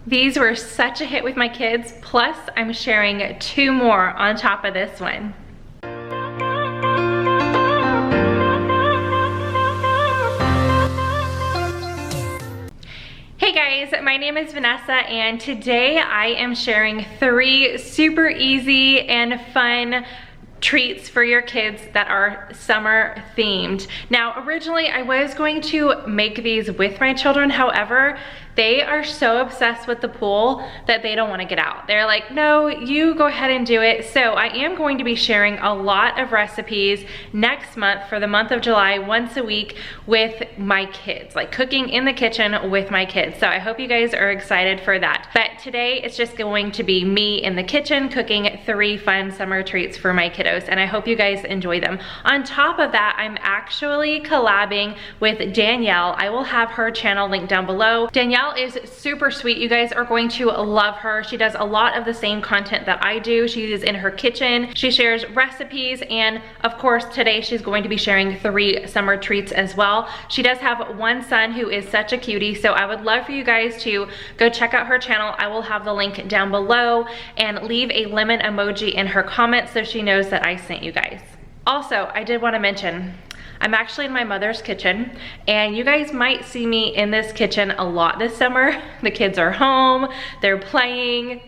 These were such a hit with my kids, plus I'm sharing 2 more on top of this one. Hey guys, my name is Vanessa and today I am sharing 3 super easy and fun treats for your kids that are summer themed. Now, originally I was going to make these with my children. However, they are so obsessed with the pool that they don't want to get out. They're like, no, you go ahead and do it. So I am going to be sharing a lot of recipes next month for the month of July, once a week with my kids, like cooking in the kitchen with my kids. So I hope you guys are excited for that. But today it's just going to be me in the kitchen cooking 3 fun summer treats for my kiddos, and I hope you guys enjoy them. On top of that, I'm actually collabing with Danielle. I will have her channel linked down below. Danielle is super sweet. You guys are going to love her. She does a lot of the same content that I do. She is in her kitchen. She shares recipes, and of course today she's going to be sharing 3 summer treats as well. She does have 1 son who is such a cutie, so I would love for you guys to go check out her channel. I will have the link down below, and leave a lemon emoji in her comments so she knows that I sent you guys. Also, I did want to mention, I'm actually in my mother's kitchen, and you guys might see me in this kitchen a lot this summer. The kids are home, they're playing,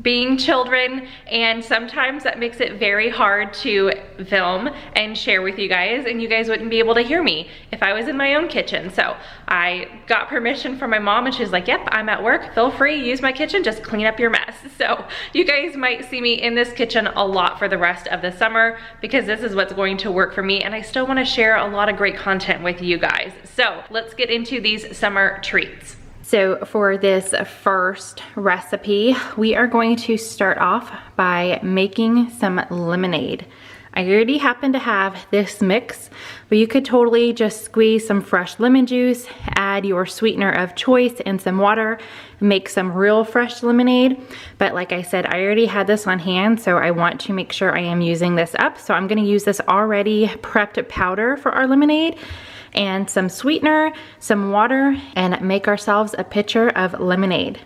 being children, and sometimes that makes it very hard to film and share with you guys, and you guys wouldn't be able to hear me if I was in my own kitchen. So I got permission from my mom, and she's like, yep, I'm at work, feel free, use my kitchen, just clean up your mess. So you guys might see me in this kitchen a lot for the rest of the summer, because this is what's going to work for me, and I still want to share a lot of great content with you guys. So let's get into these summer treats. So for this first recipe, we are going to start off by making some lemonade. I already happen to have this mix, but you could totally just squeeze some fresh lemon juice, add your sweetener of choice and some water, make some real fresh lemonade. But like I said, I already had this on hand, so I want to make sure I am using this up. So I'm gonna use this already prepped powder for our lemonade, and some sweetener, some water, and make ourselves a pitcher of lemonade.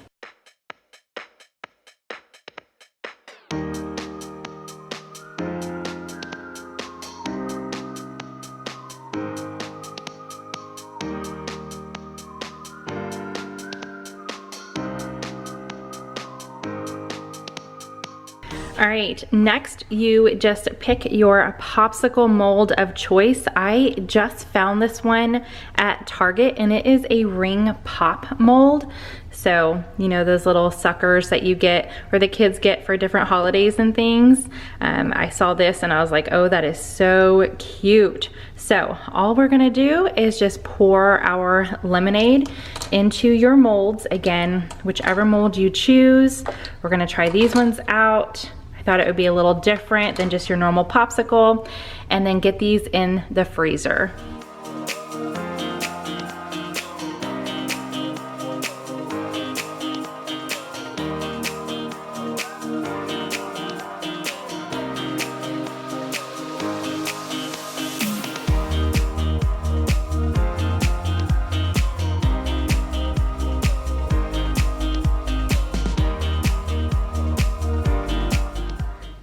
All right, next you just pick your popsicle mold of choice. I just found this one at Target, and it is a ring pop mold. So, you know, those little suckers that you get, or the kids get for different holidays and things. I saw this and I was like, oh, that is so cute. So all we're gonna do is just pour our lemonade into your molds. Again, whichever mold you choose. We're gonna try these ones out. Thought it would be a little different than just your normal popsicle, and then get these in the freezer.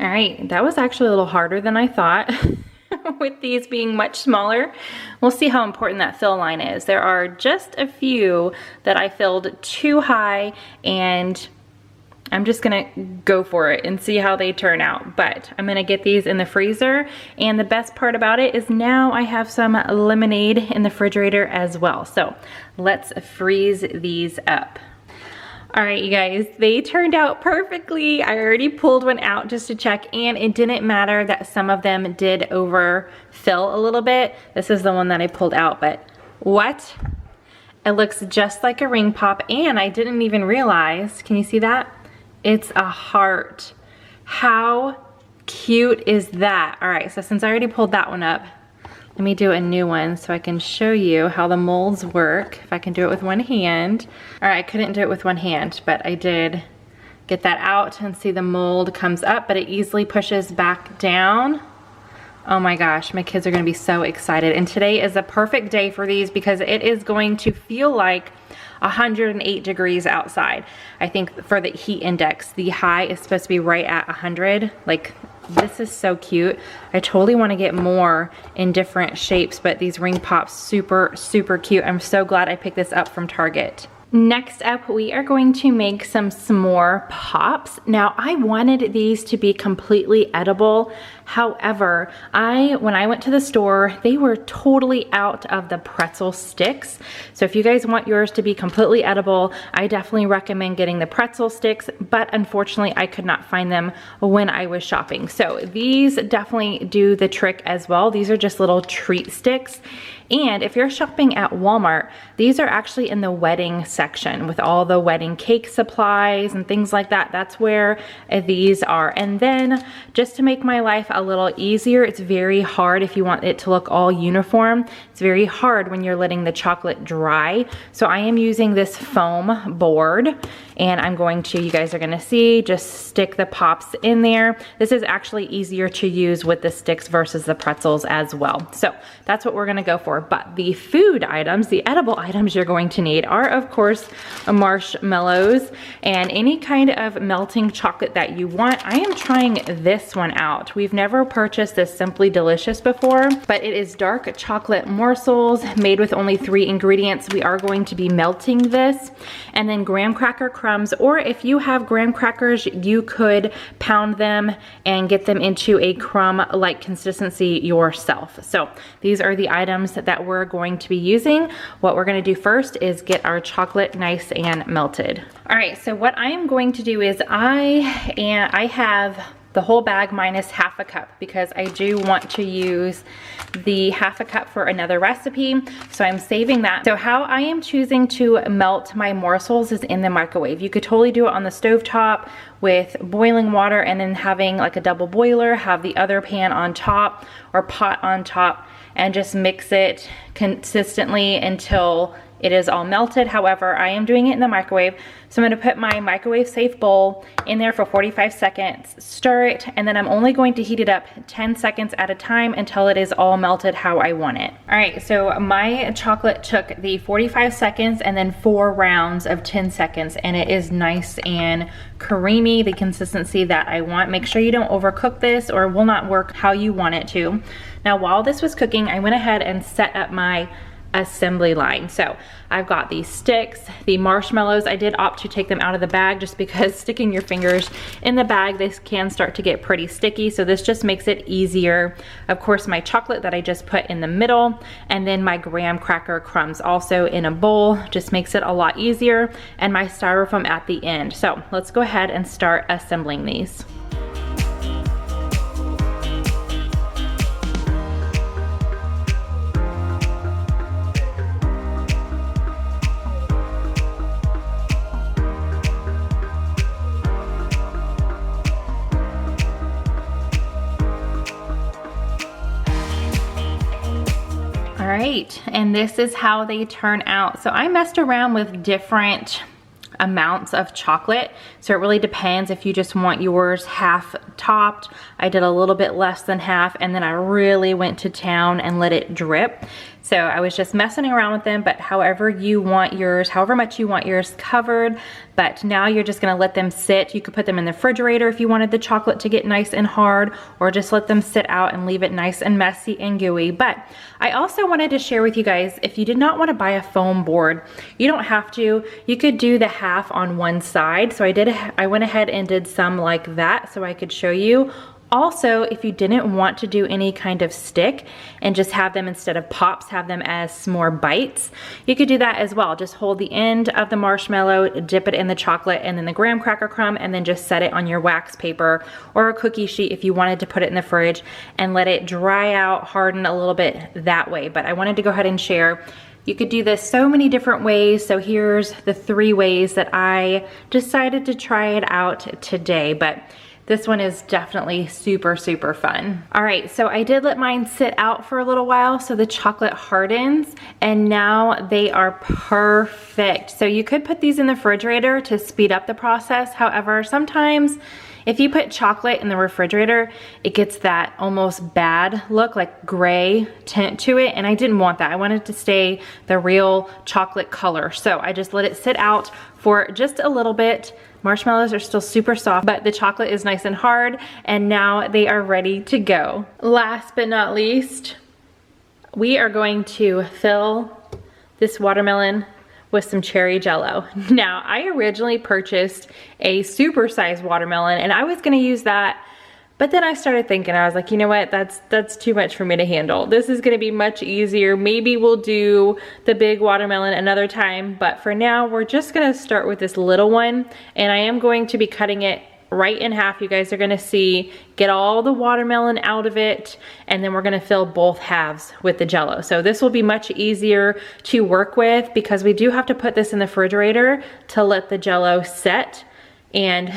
All right, that was actually a little harder than I thought with these being much smaller. We'll see how important that fill line is. There are just a few that I filled too high, and I'm just gonna go for it and see how they turn out. But I'm gonna get these in the freezer, and the best part about it is now I have some lemonade in the refrigerator as well. So let's freeze these up. All right, you guys, they turned out perfectly. I already pulled one out just to check, and it didn't matter that some of them did overfill a little bit. This is the one that I pulled out, but what? It looks just like a ring pop, and I didn't even realize, can you see that? It's a heart. How cute is that? All right, so since I already pulled that one up, let me do a new one so I can show you how the molds work, if I can do it with one hand. All right, I couldn't do it with one hand, but I did get that out, and see the mold comes up, but it easily pushes back down. Oh my gosh, my kids are gonna be so excited. And today is a perfect day for these because it is going to feel like 108 degrees outside. I think for the heat index, the high is supposed to be right at 100. Like, this is so cute. I totally want to get more in different shapes, but these ring pops, super, super cute. I'm so glad I picked this up from Target. Next up, we are going to make some s'more pops. Now, I wanted these to be completely edible. However, when I went to the store, they were totally out of the pretzel sticks. So if you guys want yours to be completely edible, I definitely recommend getting the pretzel sticks, but unfortunately, I could not find them when I was shopping. So these definitely do the trick as well. These are just little treat sticks. And if you're shopping at Walmart, these are actually in the wedding section with all the wedding cake supplies and things like that. That's where these are. And then just to make my life a little easier, it's very hard if you want it to look all uniform. It's very hard when you're letting the chocolate dry. So I am using this foam board, and I'm going to, you guys are gonna see, just stick the pops in there. This is actually easier to use with the sticks versus the pretzels as well. So that's what we're gonna go for. But the food items, the edible items you're going to need are, of course, marshmallows and any kind of melting chocolate that you want. I am trying this one out. We've never purchased this Simply Delicious before, but it is dark chocolate morsels made with only 3 ingredients. We are going to be melting this, and then graham cracker crumbs, or if you have graham crackers, you could pound them and get them into a crumb-like consistency yourself. So these are the items that we're going to be using. What we're gonna do first is get our chocolate nice and melted. All right, so what I am going to do is I have the whole bag minus half a cup because I do want to use the half a cup for another recipe. So I'm saving that. So how I am choosing to melt my morsels is in the microwave. You could totally do it on the stovetop with boiling water and then having like a double boiler, have the other pan on top or pot on top, and just mix it consistently until it is all melted. However, I am doing it in the microwave. So I'm gonna put my microwave safe bowl in there for 45 seconds, stir it, and then I'm only going to heat it up 10 seconds at a time until it is all melted how I want it. All right, so my chocolate took the 45 seconds and then 4 rounds of 10 seconds, and it is nice and creamy, the consistency that I want. Make sure you don't overcook this or it will not work how you want it to. Now, while this was cooking, I went ahead and set up my assembly line. So I've got these sticks, the marshmallows. I did opt to take them out of the bag just because sticking your fingers in the bag, they can start to get pretty sticky. So this just makes it easier. Of course, my chocolate that I just put in the middle, and then my graham cracker crumbs also in a bowl, just makes it a lot easier, and my styrofoam at the end. So let's go ahead and start assembling these. All right, and this is how they turn out. So I messed around with different amounts of chocolate, so it really depends if you just want yours half topped. I did a little bit less than half, and then I really went to town and let it drip. So I was just messing around with them, but however you want yours, however much you want yours covered. But now you're just gonna let them sit. You could put them in the refrigerator if you wanted the chocolate to get nice and hard, or just let them sit out and leave it nice and messy and gooey. But I also wanted to share with you guys, if you did not want to buy a foam board, you don't have to. You could do the half on one side. So I went ahead and did some like that so I could show you. Also, if you didn't want to do any kind of stick and just have them, instead of pops, have them as s'more bites, you could do that as well. Just hold the end of the marshmallow, dip it in the chocolate and then the graham cracker crumb, and then just set it on your wax paper or a cookie sheet if you wanted to put it in the fridge and let it dry out, harden a little bit that way. But I wanted to go ahead and share. You could do this so many different ways. So here's the 3 ways that I decided to try it out today. But this one is definitely super, super fun. All right, so I did let mine sit out for a little while so the chocolate hardens, and now they are perfect. So you could put these in the refrigerator to speed up the process. However, sometimes if you put chocolate in the refrigerator, it gets that almost bad look, like gray tint to it, and I didn't want that. I wanted to stay the real chocolate color. So I just let it sit out for just a little bit. Marshmallows are still super soft, but the chocolate is nice and hard, and now they are ready to go. Last but not least, we are going to fill this watermelon with some cherry Jello. Now, I originally purchased a super-sized watermelon, and I was gonna use that, but then I started thinking, I was like, you know what, that's too much for me to handle. This is gonna be much easier. Maybe we'll do the big watermelon another time, but for now, we're just gonna start with this little one, and I am going to be cutting it right in half. You guys are gonna see, get all the watermelon out of it, and then we're gonna fill both halves with the Jello. So this will be much easier to work with because we do have to put this in the refrigerator to let the Jello set, and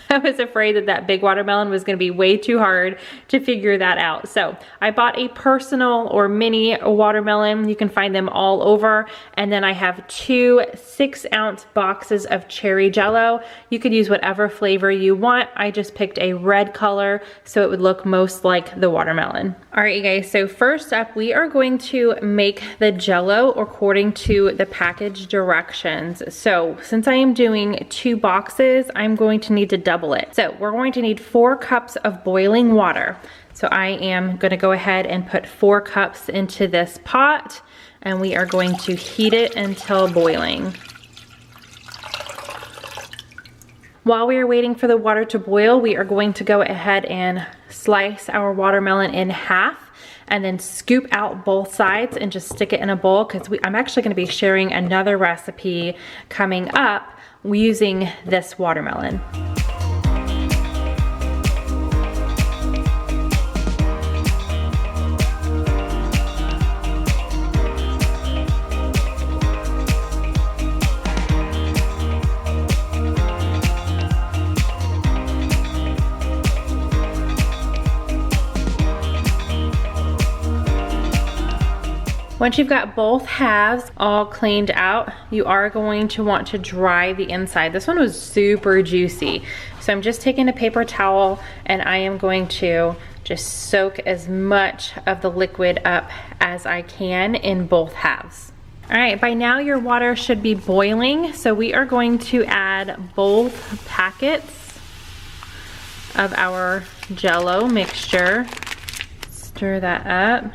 I was afraid that that big watermelon was gonna be way too hard to figure that out. So I bought a personal or mini watermelon. You can find them all over. And then I have 2 6-ounce boxes of cherry Jello. You could use whatever flavor you want. I just picked a red color so it would look most like the watermelon. All right, you guys, so first up, we are going to make the Jello according to the package directions. So since I am doing 2 boxes, I'm going to need to double it. So we're going to need 4 cups of boiling water. So I am gonna go ahead and put 4 cups into this pot, and we are going to heat it until boiling. While we are waiting for the water to boil, we are going to go ahead and slice our watermelon in half and then scoop out both sides and just stick it in a bowl, because I'm actually gonna be sharing another recipe coming up using this watermelon. Once you've got both halves all cleaned out, you are going to want to dry the inside. This one was super juicy. So I'm just taking a paper towel and I am going to just soak as much of the liquid up as I can in both halves. All right, by now your water should be boiling. So we are going to add both packets of our Jello mixture. Stir that up.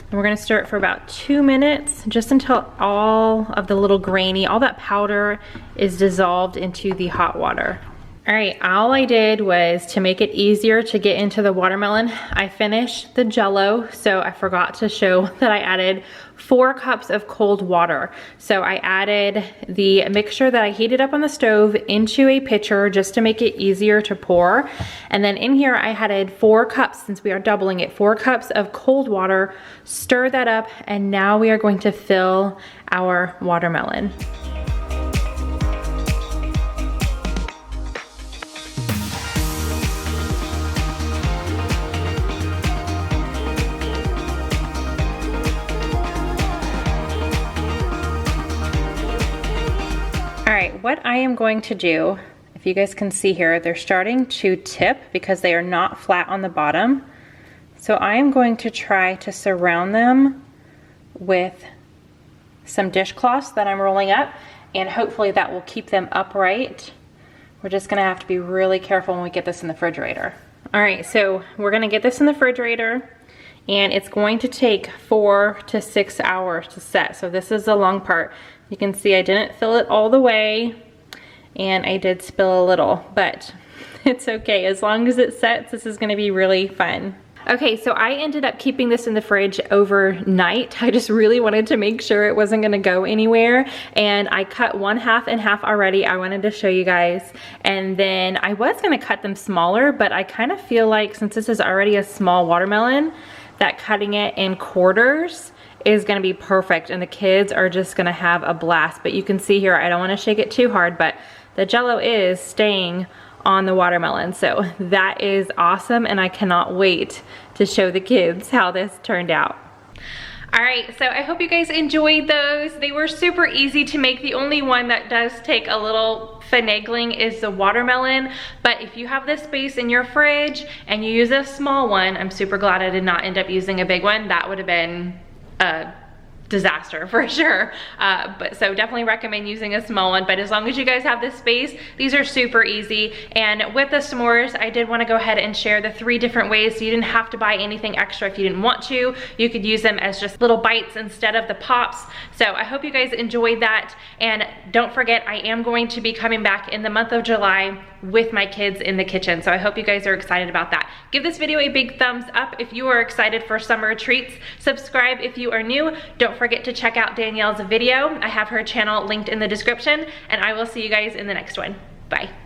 And we're gonna stir it for about 2 minutes, just until all of the little grainy, all that powder is dissolved into the hot water. All right, all I did was, to make it easier to get into the watermelon, I finished the Jello, so I forgot to show that I added 4 cups of cold water. So I added the mixture that I heated up on the stove into a pitcher just to make it easier to pour. And then in here I added 4 cups, since we are doubling it, 4 cups of cold water, stir that up, and now we are going to fill our watermelon. All right, what I am going to do, if you guys can see here, they're starting to tip because they are not flat on the bottom. So I am going to try to surround them with some dishcloths that I'm rolling up, and hopefully that will keep them upright. We're just gonna have to be really careful when we get this in the refrigerator. All right, so we're gonna get this in the refrigerator, and it's going to take 4 to 6 hours to set. So this is the long part. You can see I didn't fill it all the way, and I did spill a little, but it's okay. As long as it sets, this is gonna be really fun. Okay, so I ended up keeping this in the fridge overnight. I just really wanted to make sure it wasn't gonna go anywhere, and I cut 1/2 in half already. I wanted to show you guys, and then I was gonna cut them smaller, but I kind of feel like, since this is already a small watermelon, that cutting it in quarters is gonna be perfect, and the kids are just gonna have a blast. But you can see here, I don't wanna shake it too hard, but the Jello is staying on the watermelon. So that is awesome, and I cannot wait to show the kids how this turned out. All right, so I hope you guys enjoyed those. They were super easy to make. The only one that does take a little finagling is the watermelon, but if you have this space in your fridge and you use a small one, I'm super glad I did not end up using a big one. That would have been a disaster for sure. But so definitely recommend using a small one, but as long as you guys have this space, these are super easy. And with the s'mores, I did want to go ahead and share the 3 different ways, so you didn't have to buy anything extra if you didn't want to. You could use them as just little bites instead of the pops. So I hope you guys enjoyed that, and don't forget, I am going to be coming back in the month of July with my kids in the kitchen, so I hope you guys are excited about that. Give this video a big thumbs up if you are excited for summer treats. Subscribe if you are new. Don't forget to check out Danielle's video. I have her channel linked in the description, and I will see you guys in the next one. Bye.